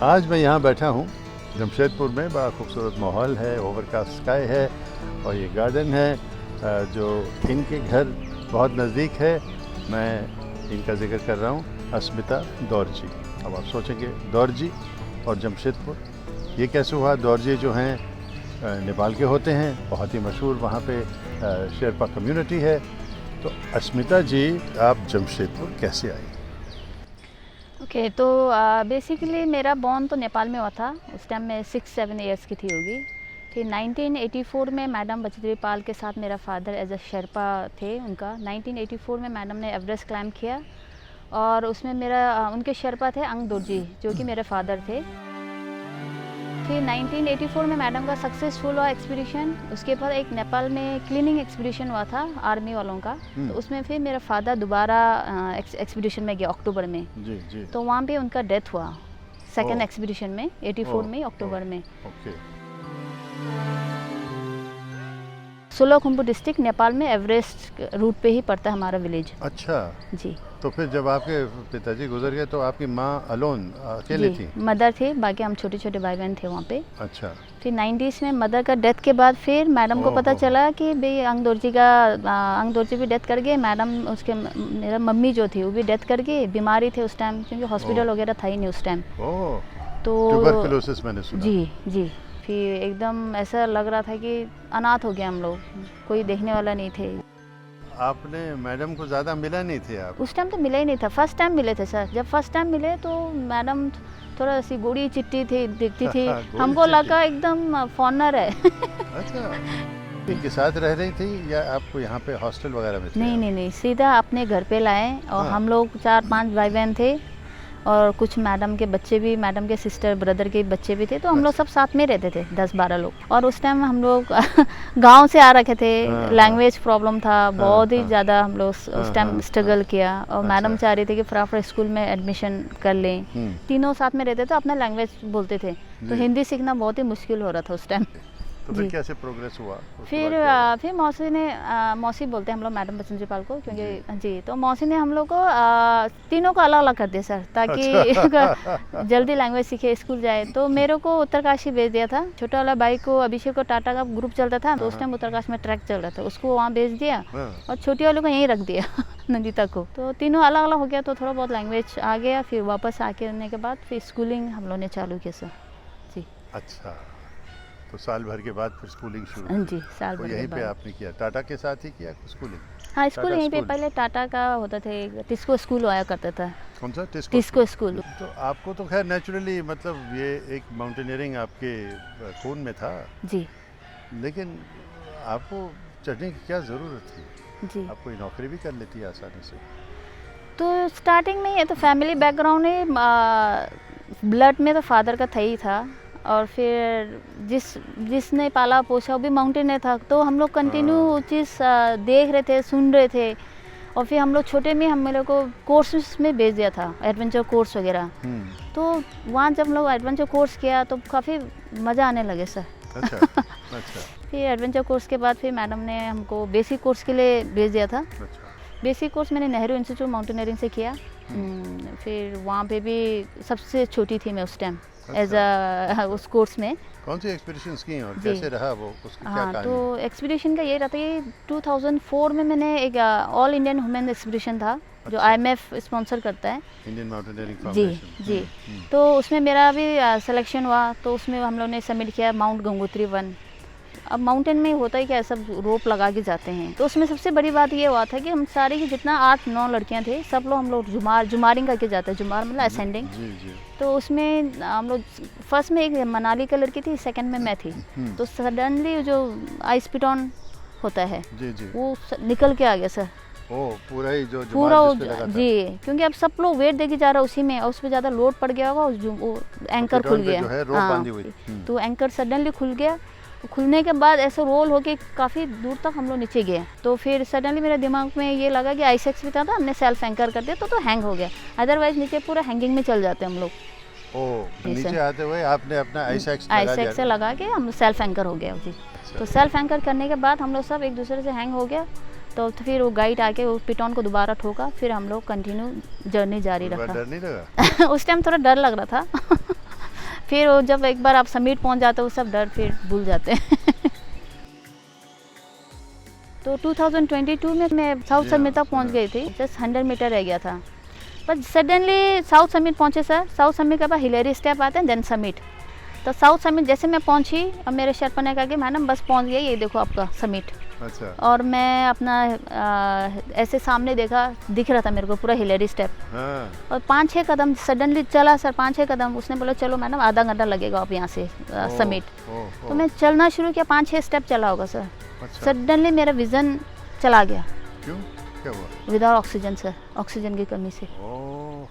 आज मैं यहाँ बैठा हूँ जमशेदपुर में। बड़ा खूबसूरत माहौल है, ओवरकास्ट स्काई है और ये गार्डन है जो इनके घर बहुत नज़दीक है। मैं इनका जिक्र कर रहा हूँ, अस्मिता दौरजी। अब आप सोचेंगे दौरजी और जमशेदपुर ये कैसे हुआ? दौरजी जो हैं नेपाल के होते हैं, बहुत ही मशहूर वहाँ पे शेरपा कम्युनिटी है। तो अस्मिता जी, आप जमशेदपुर कैसे आई? ओके तो बेसिकली मेरा बॉर्न तो नेपाल में हुआ था। उस टाइम मैं 6-7 इयर्स की थी होगी। फिर 1984 में मैडम बचदेवी पाल के साथ मेरा फादर एज अ शेरपा थे। उनका 1984 में मैडम ने एवरेस्ट क्लाइम किया और उसमें मेरा उनके शेरपा थे अंग दोरजी, जो कि मेरे फादर थे। फिर 1984 में मैडम का सक्सेसफुल हुआ एक्सपीडिशन। उसके बाद एक नेपाल में क्लीनिंग एक्सपीडिशन हुआ था आर्मी वालों का। तो उसमें फिर मेरा फादर दोबारा एक्सपीडिशन में गया अक्टूबर में। जी जी। तो वहाँ पे उनका डेथ हुआ सेकंड एक्सपीडिशन में 84 में अक्टूबर में। ओके। सोलुखुम्बु डिस्ट्रिक्ट नेपाल में एवरेस्ट रूट पे ही पड़ता है हमारा विलेज। अच्छा जी। तो फिर जब आपके पिताजी गुजर गए तो आपकी माँ अलोन अकेले थी? मदर थे, बाकी हम छोटे छोटे भाई बहन थे वहाँ पे। अच्छा। फिर 90s में मदर का डेथ के बाद फिर मैडम को पता चला कि भाई अंग दोरजी भी डेथ कर गए। मैडम उसके मेरा मम्मी जो थी वो भी डेथ कर गई। बीमारी थे उस टाइम, क्योंकि हॉस्पिटल वगैरह था ही नहीं उस टाइम। तो ट्यूबरकुलोसिस मैंने सुना। जी जी। फिर एकदम ऐसा लग रहा था कि अनाथ हो गए हम लोग, कोई देखने वाला नहीं थे। आपने मैडम को ज़्यादा मिला नहीं थे आप? उस टाइम तो मिला ही नहीं था, फर्स्ट टाइम मिले थे सर। जब फर्स्ट टाइम मिले तो मैडम थोड़ा सी गोरी चिट्टी थी, दिखती थी। हमको लगा एकदम फॉरनर है। अच्छा। इनके साथ रह रही थी या आपको यहाँ पे हॉस्टल वगैरह में थे? नहीं, सीधा अपने घर पे लाए। और हम लोग 4-5 भाई बहन थे और कुछ मैडम के बच्चे भी, मैडम के सिस्टर ब्रदर के बच्चे भी थे। तो हम लोग सब साथ में रहते थे, 10-12 लोग। और उस टाइम हम लोग गांव से आ रखे थे। लैंग्वेज प्रॉब्लम था बहुत ही ज़्यादा। हम लोग उस टाइम स्ट्रगल किया और मैडम चाह रही थी कि फटाफट स्कूल में एडमिशन कर लें। तीनों साथ में रहते थे, अपना लैंग्वेज बोलते थे। तो हिंदी सीखना बहुत ही मुश्किल हो रहा था उस टाइम। तो फिर कैसे प्रोग्रेस हुआ? फिर मौसी ने, मौसी बोलते हैं हम लोग मैडम बचदेवी पाल को, क्योंकि जी, तो मौसी ने हम लोग को तीनों को अलग अलग कर दिया सर, ताकि अच्छा। जल्दी लैंग्वेज सीखे, स्कूल जाए। तो मेरे को उत्तरकाशी भेज दिया था। छोटा वाला भाई को, अभिषेक को, टाटा का ग्रुप चलता था तो उस टाइम उत्तरकाशी में ट्रैक चल रहा था, उसको वहाँ भेज दिया। और छोटी वाले को यहीं रख दिया नंदिता को। तो तीनों अलग अलग हो गया, तो थोड़ा बहुत लैंग्वेज आ गया। फिर वापस आके रहने के बाद फिर स्कूलिंग हम लोग ने चालू किया सर। जी। अच्छा, तो साल भर के बाद फिर स्कूलिंग शुरू? जी, साल भर यहीं पे आपने किया? टाटा के साथ ही किया स्कूलिंग? हाँ, स्कूल यहीं पे। पहले टाटा का होता था, टिस्को स्कूल आया करता था। कौन सा? टिस्को स्कूल। तो आपको तो खैर नेचुरली, मतलब ये एक माउंटेनियरिंग आपके खून में था जी, लेकिन आपको चढ़ने की क्या ज़रूरत थी? जी। आप कोई नौकरी भी कर लेती आसानी से। तो स्टार्टिंग में ये तो फैमिली बैकग्राउंड है, ब्लड में तो फादर का था ही था। और फिर जिसने पाला पोसा वो भी माउंटेनियर था। तो हम लोग कंटिन्यू वो चीज़ देख रहे थे, सुन रहे थे। और फिर हम लोग छोटे में हम मेरे को कोर्सेस में भेज दिया था, एडवेंचर कोर्स वगैरह। तो वहाँ जब हम लोग एडवेंचर कोर्स किया तो काफ़ी मज़ा आने लगे सर। अच्छा। अच्छा। फिर एडवेंचर कोर्स के बाद फिर मैडम ने हमको बेसिक कोर्स के लिए भेज दिया था। अच्छा। बेसिक कोर्स मैंने नेहरू इंस्टीट्यूट माउंटेनियरिंग से किया। फिर वहाँ पे भी सबसे छोटी थी मैं उस टाइम एज अ उस कोर्स में। कौन सी एक्सपीडिशंस की और कैसे रहा वो, उसकी क्या कहानी? तो एक्सपीडिशन का ये रहता है कि 2004 में मैंने एक ऑल इंडियन वुमेन एक्सपीडिशन था। अच्छा। जो IMF स्पॉन्सर करता है, इंडियन माउंटेनियरिंग फाउंडेशन। जी। तो उसमें मेरा भी सिलेक्शन हुआ। तो उसमें हम लोग ने सबमिट किया माउंट गंगोत्री 1। अब माउंटेन में होता है क्या, सब रोप लगा के जाते हैं। तो उसमें सबसे बड़ी बात ये हुआ था कि हम सारे की जितना 8-9 लड़कियां थे, सब लोग हम लोग जुमारिंग करके जाते हैं। जुमार मतलब असेंडिंग। तो उसमें हम लोग फर्स्ट में एक मनाली का लड़की थी, सेकंड में मैं थी। तो सडनली जो आइस पिटॉन होता है वो निकल के आ गया सर। पूरा ही जो पूरा जी, क्योंकि अब सब लोग वेट देके जा रहा है उसी में, और उस पर ज़्यादा लोड पड़ गया होगा। वो एंकर खुल गया। तो एंकर सडनली खुल गया। खुलने के बाद ऐसे रोल होके काफ़ी दूर तक हम लोग नीचे गए। तो फिर सडनली मेरे दिमाग में ये लगा कि आईसेक्स भी था, हमने सेल्फ एंकर कर दिया तो हैंग हो गया। अदरवाइज नीचे पूरा हैंगिंग में चल जाते हम लोग। नीचे आते हुए आपने अपना आईसेक्स से लगा के हम सेल्फ एंकर हो गया जी। तो सेल्फ एंकर करने के बाद हम लोग सब एक दूसरे से हैंग हो गया। तो फिर वो गाइड आके वो पिटॉन को दोबारा ठोका। फिर हम लोग कंटिन्यू जर्नी जारी रखा। डर नहीं लगा? उस टाइम थोड़ा डर लग रहा था। फिर वो जब एक बार आप समिट पहुंच जाते हो सब डर फिर भूल जाते हैं। तो 2022 में मैं साउथ समिट तक पहुंच गई थी, जस्ट 100 मीटर रह गया था। पर सडनली साउथ समिट पहुंचे सर। साउथ समिट के बाद हिलेरी स्टेप आते हैं, देन समिट। तो साउथ समिट जैसे मैं पहुंची और मेरे शेरपा ने कहा कि मैडम बस पहुंच गई, ये देखो आपका समिट। अच्छा। और मैं अपना ऐसे सामने देखा, दिख रहा था मेरे को पूरा हिलेरी स्टेप। हाँ। और 5-6 कदम सडनली चला सर, 5-6 कदम। उसने बोला चलो मैडम आधा घंटा लगेगा आप यहाँ से समिट। तो मैं चलना शुरू किया, 5-6 स्टेप चला होगा सर। अच्छा। सडनली मेरा विज़न चला गया। क्यों, क्या हुआ? विदाउट ऑक्सीजन सर, ऑक्सीजन की कमी से। हो।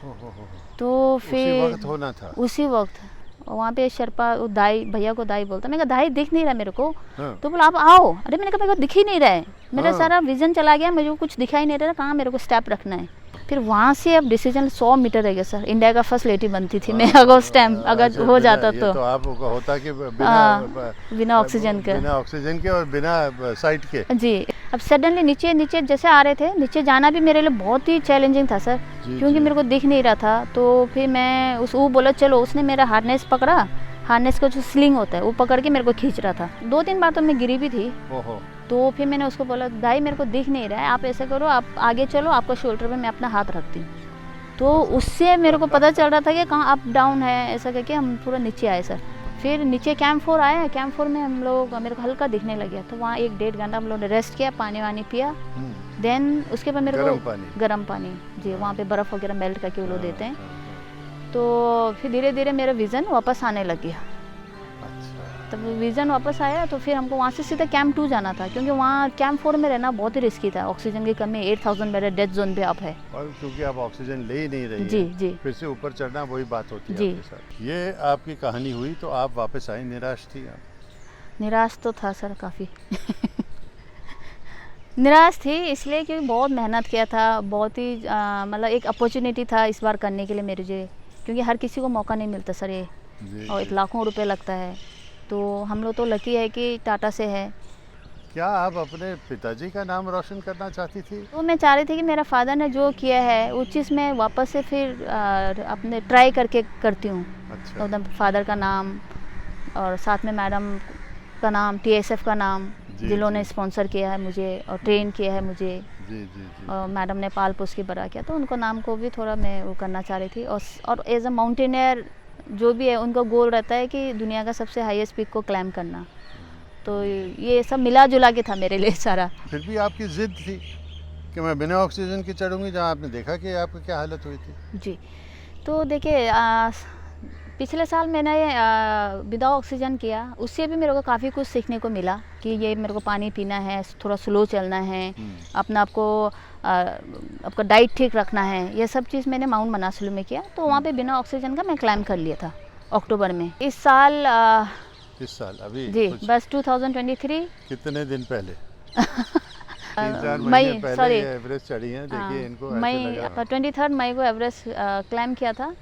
तो फिर उसी वक्त होना था। उसी वक्त वहाँ पे शेरपा दाई, भैया को दाई बोलता, मैंने कहा दाई दिख नहीं रहा मेरे को। हाँ। तो बोला आप आओ। अरे मैंने कहा मेरे को दिख ही नहीं रहा है, मेरा हाँ। सारा विजन चला गया, मुझे कुछ दिखाई नहीं रहा कहाँ मेरे को स्टेप रखना है। फिर वहाँ से अब डिसीजन 100 मीटर रह गया सर। इंडिया का फर्स्ट लेडी बनती थी मैं अगर उस टाइम, अगर हो जाता तो। आपको होता कि बिना ऑक्सीजन के, बिना ऑक्सीजन के और बिना साइट के। जी। अब सडनली नीचे जैसे आ रहे थे, नीचे जाना भी मेरे लिए बहुत ही चैलेंजिंग था सर, क्योंकि मेरे को दिख नहीं रहा था। तो फिर मैं वो बोला चलो, उसने मेरा हार्नेस पकड़ा, हार्नेस का जो स्लिंग होता है वो पकड़ के मेरे को खींच रहा था। 2-3 बार तो मैं गिरी भी थी। तो फिर मैंने उसको बोला दाई मेरे को दिख नहीं रहा है, आप ऐसा करो आप आगे चलो, आपका शोल्डर पे मैं अपना हाथ रखती हूँ। तो उससे मेरे को पता चल रहा था कि कहाँ अप डाउन है, ऐसा करके हम पूरा नीचे आए सर। फिर नीचे कैंप 4 आया, कैंप 4 में हम लोग, मेरे को हल्का दिखने लग गया। तो वहाँ 1-1.5 घंटा हम लोग ने रेस्ट किया, पानी वानी पिया। देन उसके बाद मेरे को गर्म पानी, जी, वहाँ पे बर्फ़ वगैरह मेल्ट करके वो लोग देते हैं। तो फिर धीरे धीरे मेरा विज़न वापस आने लग गया। तब विज़न वापस आया तो फिर हमको वहाँ से सीधा कैंप 2 जाना था, क्योंकि वहाँ कैंप 4 में रहना बहुत ही रिस्की था। ऑक्सीजन की कमी, 8000 बेड डेथ जोन पे आप है, और क्योंकि आप ऑक्सीजन ले ही नहीं रही जी है, जी, फिर से ऊपर चढ़ना वही बात होती है जी। आपके साथ। ये आपकी कहानी हुई तो आप वापस आई, निराश थी आप? निराश तो था सर काफ़ी। निराश थी इसलिए क्योंकि बहुत मेहनत किया था, बहुत ही मतलब एक अपॉर्चुनिटी था इस बार करने के लिए मेरे लिए, क्योंकि हर किसी को मौका नहीं मिलता सर ये, और 1 लाखों रुपए लगता है। तो हम लोग तो लकी है कि टाटा से है। क्या आप अपने पिताजी का नाम रोशन करना चाहती थी? तो मैं चाह रही थी कि मेरा फादर ने जो किया है वो चीज़ मैं वापस से फिर अपने ट्राई करके करती हूँ। अच्छा। तो फादर का नाम और साथ में मैडम का नाम, TSF का नाम, जिन्होंने स्पॉन्सर किया है मुझे और ट्रेन किया है मुझे, जी। और मैडम ने पाल पोस की बड़ा किया, तो उनको नाम को भी थोड़ा मैं वो करना चाह रही थी। और एज अ माउंटेनियर जो भी है उनका गोल रहता है कि दुनिया का सबसे हाईएस्ट पीक को क्लाइम करना। तो ये सब मिला जुला के था मेरे लिए सारा। फिर भी आपकी जिद थी कि मैं बिना ऑक्सीजन के चढ़ूंगी, जहाँ आपने देखा कि आपकी क्या हालत हुई थी। जी। तो देखिए पिछले साल मैंने विदाउट ऑक्सीजन किया, उससे भी मेरे को काफ़ी कुछ सीखने को मिला कि ये मेरे को पानी पीना है, थोड़ा स्लो चलना है, अपना आपको आपका डाइट ठीक रखना है, ये सब चीज़ मैंने माउंट मनासलू में किया। तो वहाँ पे बिना ऑक्सीजन का मैं क्लाइम कर लिया था अक्टूबर में। इस साल अभी जी बस 2023 कितने दिन पहले 3-4 मई, महीने पहले सॉरी, ये एवरेस्ट चढ़ी हैं। देखिए इनको मई 23 मई को एवरेस्ट क्लाइम किया था।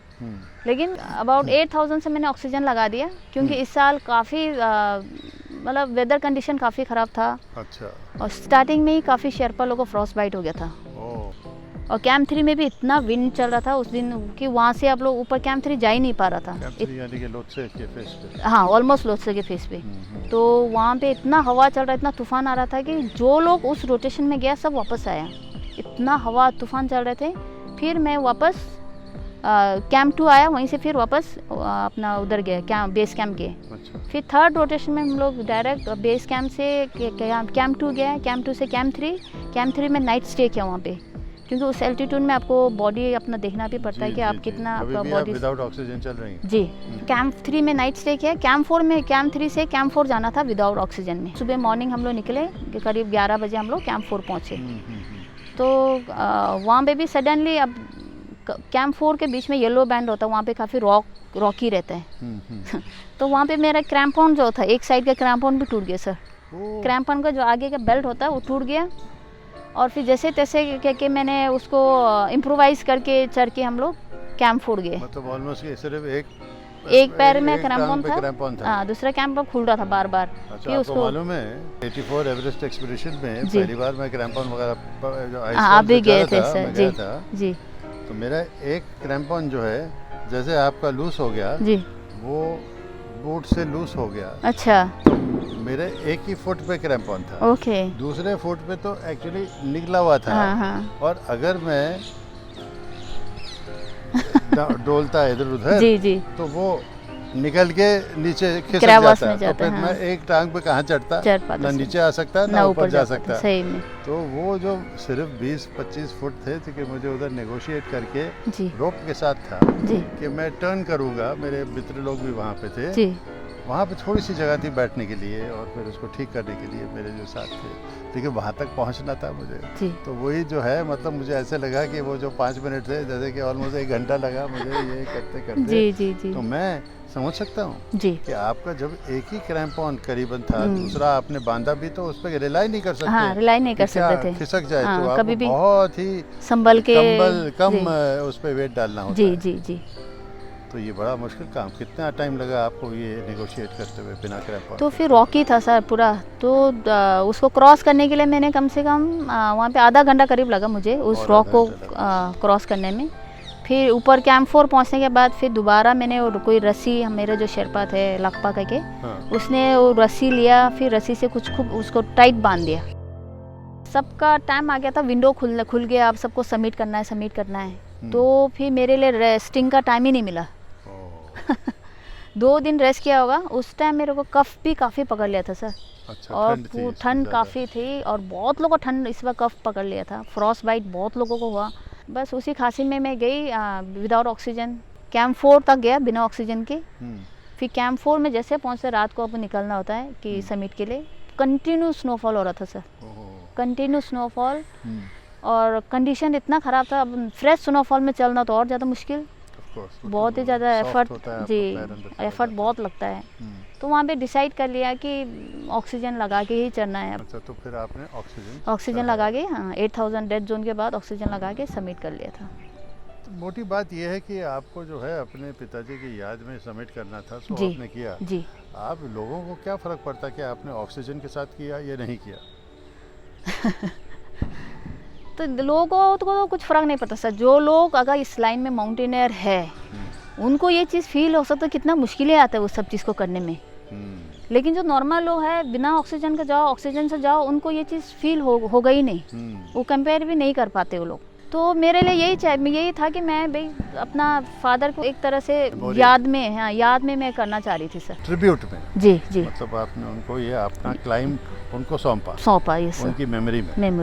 लेकिन अबाउट 8000 से मैंने ऑक्सीजन लगा दिया, क्योंकि इस साल काफ़ी मतलब वेदर कंडीशन काफ़ी ख़राब था। अच्छा। और स्टार्टिंग में ही काफ़ी शेरपा लोगों को फ्रॉस्ट बाइट हो गया था। और कैंप 3 में भी इतना विंड चल रहा था उस दिन कि वहाँ से आप लोग ऊपर कैंप 3 जा ही नहीं पा रहा था। यानी कि लोत्से के फेस पे? हाँ, ऑलमोस्ट लोत्से के फेस पे। तो वहाँ पे इतना हवा चल रहा, इतना तूफान आ रहा था कि जो लोग उस रोटेशन में गया सब वापस आया। इतना हवा तूफान चल रहे थे। फिर मैं वापस कैंप 2 आया, वहीं से फिर वापस अपना उधर गए बेस कैंप गए। अच्छा। फिर 3rd रोटेशन में हम लोग डायरेक्ट बेस कैंप से कैंप 2 गए, कैंप 2 से कैंप 3 में नाइट स्टे किया वहाँ पे, क्योंकि उस एल्टीट्यूड में आपको बॉडी अपना देखना भी पड़ता है कि आप कितना आपका बॉडी विदाउट ऑक्सीजन चल रही हैं। जी। कैंप 3 में नाइट स्टे किया, कैंप 3 से कैंप 4 जाना था विदाउट ऑक्सीजन में। सुबह मॉर्निंग हम लोग निकले, करीब 11 बजे हम लोग कैंप 4 पहुँचे। तो वहाँ पे भी सडनली अब कैंप 4 के बीच में येलो बैंड होता है, वहाँ पे काफ़ी रॉकी रहता है। तो वहाँ पे मेरा क्रैम्पॉन जो था, एक साइड का क्रैम्पॉन भी टूट गया सर। क्रैम्पॉन का जो आगे का बेल्ट होता है वो टूट गया, और फिर जैसे तैसे करके मैंने उसको इम्प्रोवाइज करके चढ़ के हम लोग कैंप 4 गए। मतलब ऑलमोस्ट सिर्फ एक पैर में क्रैम्पॉन था। हाँ, दूसरा क्रैम्पॉन खुल रहा था बार बार। अच्छा, आपको मालूम है 84 एवरेस्ट एक्सपीडिशन में पहली बार मैं क्रैम्पॉन वगैरह आप भी गए थे सर? जी। तो मेरा एक क्रैम्पॉन जो है जैसे आपका लूज हो गया, जी, वो बूट से लूज हो गया। अच्छा। तो मेरे एक ही फुट पे क्रैम्प ऑन था। ओके। दूसरे फुट पे तो एक्चुअली निकला हुआ था। हाँ हाँ। और अगर मैं डोलता इधर उधर जी जी। तो वो निकल के नीचे खिसक क्रैवस जाता में है। तो जाता फिर है, मैं हाँ। एक टांग पे कहाँ चढ़ता, चढ़ पाता ना सही। नीचे आ सकता ना ना ऊपर जा पाता, सकता। सही में। तो वो जो सिर्फ 20-25 फुट थे कि मुझे उधर नेगोशिएट करके जी रोप के साथ था जी कि मैं टर्न करूँगा। मेरे मित्र लोग भी वहाँ पे थे। जी। वहाँ पे थोड़ी सी जगह थी बैठने के लिए और फिर उसको ठीक करने के लिए मेरे जो साथ थे, लेकिन वहाँ तक पहुँचना था मुझे। जी। तो वही जो है मतलब मुझे ऐसे लगा कि वो जो 5 मिनट थे जैसे कि ऑलमोस्ट 1 घंटा लगा मुझे ये करते करते। जी जी जी। तो मैं समझ सकता हूँ जी। कि आपका जब एक ही क्रैम्प ऑन करीबन था, दूसरा आपने बांधा भी तो उस पर रिलाई नहीं कर सकते। हाँ, रिलाई नहीं कर कि क्या सकते थे। खिसक जाए। हाँ, तो कभी आपको भी बहुत ही संभल के कम जी। उस पर वेट डालना होता जी है। जी जी। तो ये बड़ा मुश्किल काम। कितना टाइम लगा आपको ये नेगोशिएट करते हुए बिना क्रैम्प ऑन? तो फिर रॉकी था सर पूरा, तो उसको क्रॉस करने के लिए मैंने कम से कम वहाँ पे आधा घंटा करीब लगा मुझे उस और रॉक आधा को घंटा लगा। क्रॉस करने में। फिर ऊपर कैंप 4 पहुँचने के बाद फिर दोबारा मैंने कोई रस्सी, मेरे जो शेरपा थे लकपा करके, हाँ। उसने वो रस्सी लिया, फिर रस्सी से कुछ खूब उसको टाइट बांध दिया। सबका टाइम आ गया था, विंडो खुल गया, अब सबको सबमिट करना है। तो फिर मेरे लिए रेस्टिंग का टाइम ही नहीं मिला। 2 दिन रेस्ट किया होगा। उस टाइम मेरे को कफ भी काफ़ी पकड़ लिया था सर। अच्छा, और ठंड ज़्यादा। काफ़ी थी और बहुत लोगों को ठंड इस बार कफ पकड़ लिया था। फ्रॉस्ट बाइट बहुत लोगों को हुआ। बस उसी खांसी में मैं गई विदाउट ऑक्सीजन। कैंप 4 तक गया बिना ऑक्सीजन के। फिर कैंप 4 में जैसे पहुँचते रात को अब निकलना होता है कि समिट के लिए, कंटिन्यू स्नोफॉल हो रहा था सर, कंटिन्यू स्नोफॉल। और कंडीशन इतना ख़राब था, अब फ्रेश स्नोफॉल में चलना तो और ज़्यादा मुश्किल, बहुत ही ज़्यादा एफर्ट। जी, एफर्ट बहुत लगता है। तो वहाँ पे डिसाइड कर लिया कि ऑक्सीजन लगा के ही चढ़ना है। अच्छा, तो फिर आपने ऑक्सीजन लगा के, हाँ, 8000 डेड जोन के बाद ऑक्सीजन लगा के सबमिट कर लिया था। तो मोटी बात यह है कि आपको जो है अपने पिताजी की याद में सबमिट करना था, सो जी, आपने किया। जी। आप लोगों को क्या फ़र्क पड़ता कि आपने ऑक्सीजन के साथ किया या नहीं किया? तो लोगों को तो कुछ फ़र्क नहीं पड़ता सर। जो लोग अगर इस लाइन में माउंटेनियर है, उनको ये चीज़ फील हो सकता है कितना मुश्किलें आता है वो सब चीज़ को करने में। लेकिन जो नॉर्मल लोग हैं, बिना ऑक्सीजन के जाओ, ऑक्सीजन से जाओ, उनको ये चीज़ फील होगा ही नहीं। वो कंपेयर भी नहीं कर पाते वो लोग। तो मेरे लिए यही था कि मैं भाई अपना फादर को एक तरह से याद में मैं करना चाह रही थी सर। ट्रिब्यूट में? जी जी। मतलब आपने उनको ये अपना क्लाइम उनको सौंपा ये सर। उनकी मेमोरी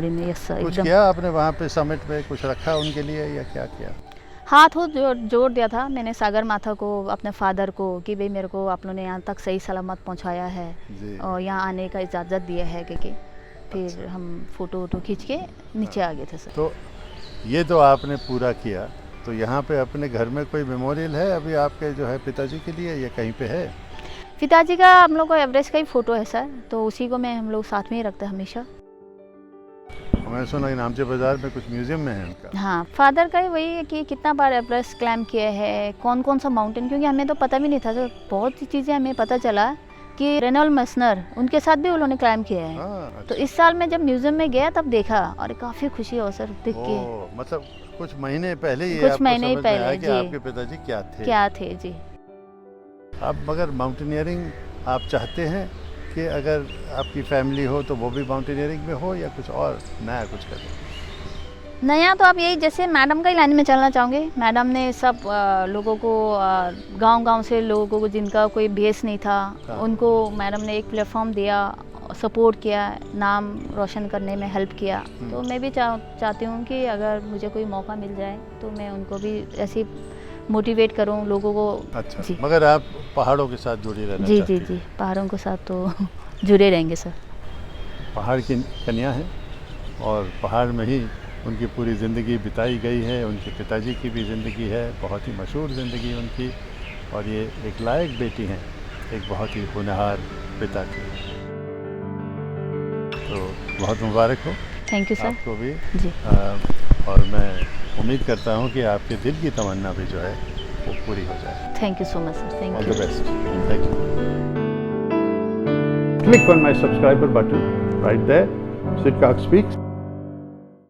में? Yes sir. कुछ किया आपने वहाँ पे समिट में, कुछ रखा उनके लिए या क्या किया? हाथ जोड़ दिया था मैंने सागर माथा को, अपने फादर को, कि भाई मेरे को आप लोगों ने यहाँ तक सही सलामत पहुँचाया है और यहाँ आने का इजाज़त दिया है कि फिर अच्छा। हम फ़ोटो खींच के नीचे आ गए थे सर। तो ये तो आपने पूरा किया। तो यहाँ पे अपने घर में कोई मेमोरियल है अभी आपके जो है पिताजी के लिए, या कहीं पे है? पिताजी का हम लोग को एवरेस्ट का ही फ़ोटो है सर, तो उसी को हम लोग साथ में ही रखते हैं हमेशा। मैंने सुना नामचे बाज़ार में कुछ म्यूजियम में है उनका। हाँ, फादर का ही वही है कि कितना बार एवरेस्ट क्लाइंब किया है, कौन कौन सा माउंटेन, क्योंकि हमें तो पता भी नहीं था सर। बहुत सी चीज़ें हमें पता चला कि रेनॉल्ड मसनर, उनके साथ भी उन्होंने क्लाइंब किया है। अच्छा। तो इस साल में जब म्यूजियम में गया तब देखा और काफ़ी खुशी हो सर देख के। मतलब कुछ महीने पहले ही कुछ महीने ही पहले कि आपके पिताजी क्या थे जी। अब मगर माउंटेनियरिंग आप चाहते हैं कि अगर आपकी फैमिली हो तो वो भी माउंटेनियरिंग में हो, या कुछ और नया कुछ करें? नया तो आप यही जैसे मैडम का ही लाइन में चलना चाहूँगे। मैडम ने सब लोगों को गांव से लोगों को जिनका कोई बेस नहीं था, उनको मैडम ने एक प्लेटफॉर्म दिया, सपोर्ट किया, नाम रोशन करने में हेल्प किया। तो मैं भी चाहती हूँ कि अगर मुझे कोई मौका मिल जाए तो मैं उनको भी ऐसे मोटिवेट करूँ लोगों को। अच्छा जी। मगर आप पहाड़ों के साथ जुड़ी रहना जी चाहती जी जी, पहाड़ों के साथ तो जुड़े रहेंगे सर। पहाड़ की कन्या है और पहाड़ में ही उनकी पूरी ज़िंदगी बिताई गई है। उनके पिताजी की भी ज़िंदगी है, बहुत ही मशहूर ज़िंदगी उनकी, और ये एक लायक बेटी हैं एक बहुत ही होनहार पिता की। तो बहुत मुबारक हो। Thank you sir. आपको भी जी। और मैं उम्मीद करता हूँ कि आपके दिल की तमन्ना भी जो है वो पूरी हो जाए। Thank you so much sir. Thank all you. The best. Thank you. Click on my subscriber button right there. Sid Cox Speaks.